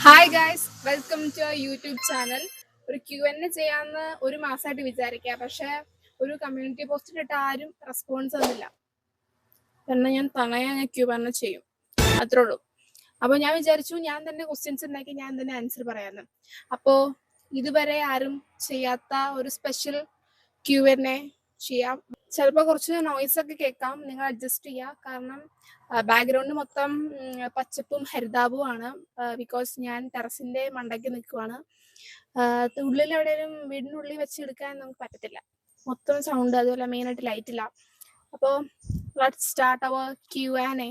Hi guys, welcome to YouTube channel. ഒരു Q&A ചെയ്യാമെന്ന് ഒരു മാസമായിട്ട് വിചാരിക്കുക, പക്ഷെ ഒരു കമ്മ്യൂണിറ്റി പോസ്റ്റിലിട്ട് ആരും റെസ്പോൺസ് ഒന്നുമില്ല. എന്നാൽ ഞാൻ തണയാൻ Q&A ചെയ്യും, അത്രേ ഉള്ളൂ. അപ്പോൾ ഞാൻ വിചാരിച്ചു ഞാൻ തന്നെ ക്വസ്റ്റ്യൻസ് ഉണ്ടാക്കി ഞാൻ തന്നെ ആൻസർ പറയാമെന്ന്. അപ്പോൾ ഇതുവരെ ആരും ചെയ്യാത്ത ഒരു സ്പെഷ്യൽ Q&A ചെയ്യാം. ചിലപ്പോൾ കുറച്ച് നോയ്സ് ഒക്കെ കേൾക്കാം, നിങ്ങൾ അഡ്ജസ്റ്റ് ചെയ്യുക. കാരണം ബാക്ക്ഗ്രൗണ്ട് മൊത്തം പച്ചപ്പും ഹരിതാപവുമാണ്. ബിക്കോസ് ഞാൻ ടെറസിന്റെ മണ്ടയ്ക്ക് നിൽക്കുവാണ്. ഉള്ളിൽ എവിടെയും വീടിനുള്ളിൽ വെച്ചെടുക്കാൻ നമുക്ക് പറ്റത്തില്ല, മൊത്തം സൗണ്ട്, അതുപോലെ മെയിനായിട്ട് ലൈറ്റ് ഇല്ല. അപ്പോൾ let's start our Q&A.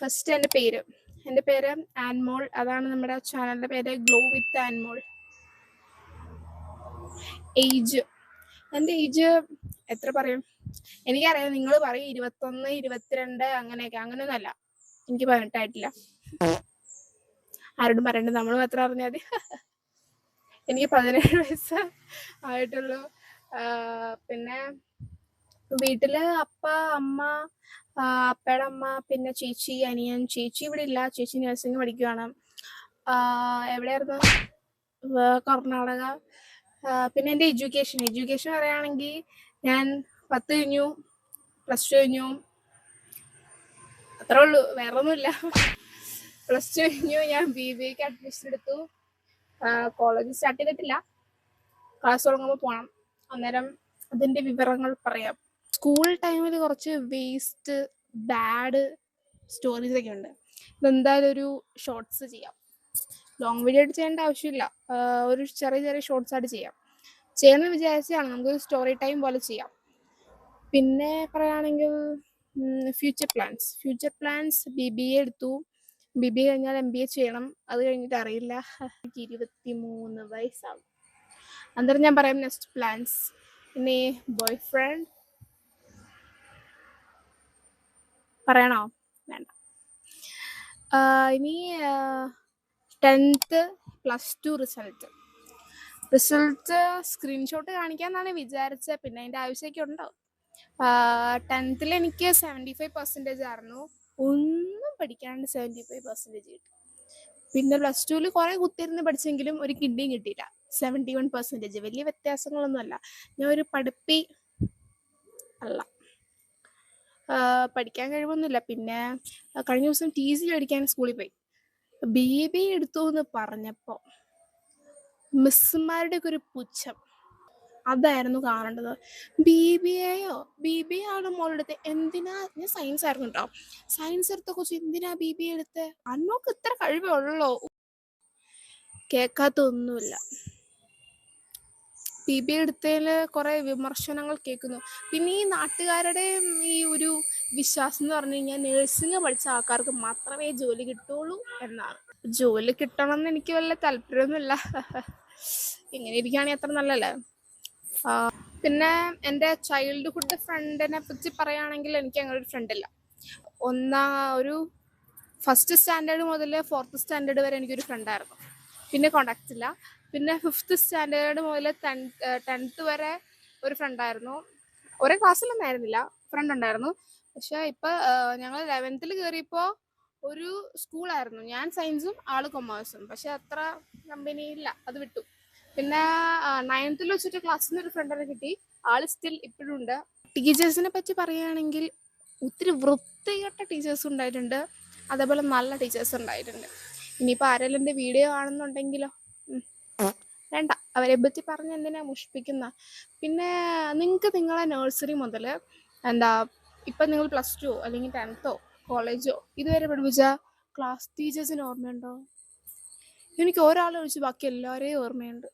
First എൻ്റെ പേര് ആൻമോൾ. അതാണ് നമ്മുടെ ചാനലിന്റെ പേര്, ഗ്ലോ വിത്ത് ആൻമോൾ. എൻ്റെ ഏജ് എത്ര പറയും എനിക്കറിയാം. നിങ്ങൾ പറയും 21, 22 അങ്ങനെയൊക്കെ. അങ്ങനെയൊന്നുമല്ല, എനിക്ക് 18 ആയിട്ടില്ല. ആരോടും പറയണ്ട, നമ്മൾ മാത്രം അറിഞ്ഞാൽ മതി. എനിക്ക് 17 വയസ്സ് ആയിട്ടുള്ളൂ. പിന്നെ വീട്ടില് അപ്പ, അമ്മ, അപ്പയുടെ അമ്മ, പിന്നെ ചേച്ചി, അനിയൻ. ചേച്ചി ഇവിടെ ഇല്ല, ചേച്ചി നഴ്സിംഗ് പഠിക്കുകയാണ്. എവിടെയായിരുന്നു? കർണാടക. പിന്നെ എൻ്റെ എഡ്യൂക്കേഷൻ പറയുകയാണെങ്കിൽ ഞാൻ 10 കഴിഞ്ഞു, +2 കഴിഞ്ഞു, അത്രേ ഉള്ളൂ, വേറെ ഒന്നുമില്ല. +2 കഴിഞ്ഞു, ഞാൻ BBA അഡ്മിഷൻ എടുത്തു. കോളേജ് സ്റ്റാർട്ട് ചെയ്തിട്ടില്ല, ക്ലാസ് തുടങ്ങുമ്പോൾ പോകണം. അന്നേരം അതിൻ്റെ വിവരങ്ങൾ പറയാം. സ്കൂൾ ടൈമിൽ കുറച്ച് വേസ്റ്റ് ബാഡ് സ്റ്റോറീസ് ഒക്കെ ഉണ്ട്. ഇതെന്തായാലും ഒരു ഷോർട്സ് ചെയ്യാം. ലോങ് വീഡിയോ ആയിട്ട് ചെയ്യേണ്ട ആവശ്യമില്ല, ഒരു ചെറിയ ഷോർട്സ് ആയിട്ട് ചെയ്യാമെന്ന് വിചാരിച്ചാണ്. നമുക്കൊരു സ്റ്റോറി ടൈം പോലെ ചെയ്യാം. പിന്നെ പറയുകയാണെങ്കിൽ ഫ്യൂച്ചർ പ്ലാൻസ് BBA എടുത്തു. BBA കഴിഞ്ഞാൽ MBA ചെയ്യണം. അത് കഴിഞ്ഞിട്ട് അറിയില്ല. 23 വയസ്സാവും. അന്നേരം ഞാൻ പറയാം നെക്സ്റ്റ് പ്ലാൻസ്. പിന്നെ ബോയ് ഫ്രണ്ട് പറയണോ? വേണ്ട. ഇനി 10th +2 റിസൾട്ട് സ്ക്രീൻഷോട്ട് കാണിക്കാമെന്നാണ് വിചാരിച്ചത്. പിന്നെ അതിൻ്റെ ആവശ്യമൊക്കെ ഉണ്ടോ? 10th എനിക്ക് 75% ആയിരുന്നു. ഒന്നും പഠിക്കാണ്ട് 75% കിട്ടി. പിന്നെ +2 കുറെ കുത്തിയിരുന്ന് പഠിച്ചെങ്കിലും ഒരു കിഡ്നിയും കിട്ടിയില്ല. 71%. വലിയ വ്യത്യാസങ്ങളൊന്നുമല്ല. ഞാൻ ഒരു പഠിപ്പി അല്ല, പഠിക്കാൻ കഴിവൊന്നുമില്ല. പിന്നെ കഴിഞ്ഞ ദിവസം TC പഠിക്കാൻ സ്കൂളിൽ പോയി. BBA എടുത്തു എന്ന് പറഞ്ഞപ്പോൾ മിസ്സുമാരുടെ ഒക്കെ ഒരു പുച്ഛം, അതായിരുന്നു കാണേണ്ടത്. BBA ആണ് മോളെടുത്ത്. എന്തിനാ? ഞാൻ സയൻസ് ആയിരുന്നു കേട്ടോ. സയൻസ് എടുത്ത കൊച്ചു എന്തിനാ BBA എടുത്ത്? അന്നോക്ക് ഇത്ര കഴിവേ ഉള്ളോ? കേൾക്കാത്തൊന്നുമില്ല. BBA എടുത്തതിൽ കുറെ വിമർശനങ്ങൾ കേൾക്കുന്നു. പിന്നെ ഈ നാട്ടുകാരുടെ ഈ ഒരു വിശ്വാസം എന്ന് പറഞ്ഞു കഴിഞ്ഞാൽ നഴ്സിംഗ് പഠിച്ച ആൾക്കാർക്ക് മാത്രമേ ജോലി കിട്ടുള്ളൂ എന്നാണ്. ജോലി കിട്ടണം എന്ന് എനിക്ക് വല്ല താല്പര്യമൊന്നുമില്ല. ഇങ്ങനെ ഇരിക്കുകയാണെങ്കിൽ അത്ര നല്ലല്ലേ. പിന്നെ എൻ്റെ ചൈൽഡ്ഹുഡ് ഫ്രണ്ടിനെ പറ്റി പറയുകയാണെങ്കിൽ എനിക്ക് അങ്ങനെ ഒരു ഫ്രണ്ടില്ല. ഒരു 1st സ്റ്റാൻഡേർഡ് മുതൽ 4th സ്റ്റാൻഡേർഡ് വരെ എനിക്കൊരു ഫ്രണ്ടായിരുന്നു. പിന്നെ കോണ്ടാക്ട് ഇല്ല. പിന്നെ 5th സ്റ്റാൻഡേർഡ് മുതൽ 10th വരെ ഒരു ഫ്രണ്ടായിരുന്നു. ഒരേ ക്ലാസ്സിലൊന്നും ആയിരുന്നില്ല, ഫ്രണ്ട് ഉണ്ടായിരുന്നു. പക്ഷെ ഇപ്പം ഞങ്ങൾ 11th കയറിയപ്പോൾ ഒരു സ്കൂളായിരുന്നു. ഞാൻ സയൻസും ആള് കൊമേഴ്സും, പക്ഷെ അത്ര കമ്പനി ഇല്ല, അത് വിട്ടു. പിന്നെ 9th വെച്ചിട്ട് ക്ലാസ്സിൽ നിന്ന് ഒരു ഫ്രണ്ടിനെ കിട്ടി. ആള് സ്റ്റിൽ ഇപ്പോഴും ഉണ്ട്. ടീച്ചേഴ്സിനെ പറ്റി പറയുകയാണെങ്കിൽ ഒത്തിരി വൃത്തികെട്ട ടീച്ചേഴ്സ് ഉണ്ടായിട്ടുണ്ട്, അതേപോലെ നല്ല ടീച്ചേഴ്സ് ഉണ്ടായിട്ടുണ്ട്. ഇനിയിപ്പോൾ ആരെങ്കിലും എൻ്റെ വീഡിയോ കാണുന്നുണ്ടെങ്കിലോ, വേണ്ട, അവരെ പറ്റി പറഞ്ഞ് എന്തിനാ മുഷിപ്പിക്കുന്ന. പിന്നെ നിങ്ങൾക്ക് നിങ്ങളെ നഴ്സറി മുതൽ ഇപ്പം നിങ്ങൾ +2 അല്ലെങ്കിൽ 10th കോളേജോ ഇതുവരെ പഠിപ്പിച്ച ക്ലാസ് ടീച്ചേഴ്സിന് ഓർമ്മയുണ്ടോ? എനിക്ക് ഒരാളെ ഒഴിച്ച് ബാക്കി എല്ലാവരെയും ഓർമ്മയുണ്ട്.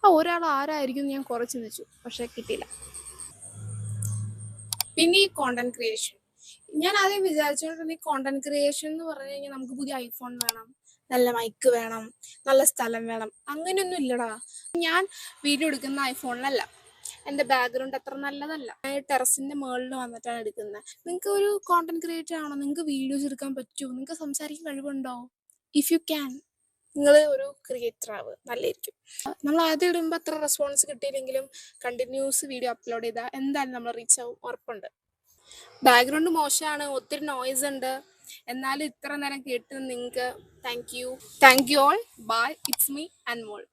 ഒരാൾ ആരായിരിക്കും ഞാൻ കുറേ ചിന്തിച്ചു, പക്ഷെ കിട്ടിയില്ല. പിന്നെ ഈ കോണ്ടന്റ് ക്രിയേഷൻ, ഞാൻ ആദ്യം വിചാരിച്ചുകൊണ്ടിരുന്ന ഈ കോണ്ടന്റ് ക്രിയേഷൻ എന്ന് പറഞ്ഞു കഴിഞ്ഞാൽ നമുക്ക് പുതിയ iPhone വേണം, നല്ല മൈക്ക് വേണം, നല്ല സ്ഥലം വേണം. അങ്ങനെയൊന്നും ഇല്ലടാ. ഞാൻ വീഡിയോ എടുക്കുന്ന iPhone-ലല്ല, എൻ്റെ ബാക്ക്ഗ്രൗണ്ട് അത്ര നല്ലതല്ല. ടെറസിന്റെ മുകളിൽ വന്നിട്ടാണ് എടുക്കുന്നത്. നിങ്ങൾക്ക് ഒരു കോണ്ടന്റ് ക്രിയേറ്റർ ആണോ? നിങ്ങൾക്ക് വീഡിയോസ് എടുക്കാൻ പറ്റുമോ? നിങ്ങൾക്ക് സംസാരിക്കാൻ കഴിവുണ്ടോ? ഇഫ് യു ക്യാൻ, നിങ്ങൾ ഒരു ക്രിയേറ്റർ ആവുക, നല്ലതായിരിക്കും. നമ്മൾ ആദ്യം ഇടുമ്പോൾ അത്ര റെസ്പോൺസ് കിട്ടിയില്ലെങ്കിലും കണ്ടിന്യൂസ് വീഡിയോ അപ്ലോഡ് ചെയ്താൽ എന്തായാലും നമ്മൾ റീച്ച് ആവും, ഉറപ്പുണ്ട്. ബാക്ക്ഗ്രൗണ്ട് മോശമാണ്, ഒത്തിരി നോയ്സ് ഉണ്ട്. എന്നാലും ഇത്ര നേരം കേട്ട് നിങ്ങൾക്ക് thank you all. Bye, it's me Anmol.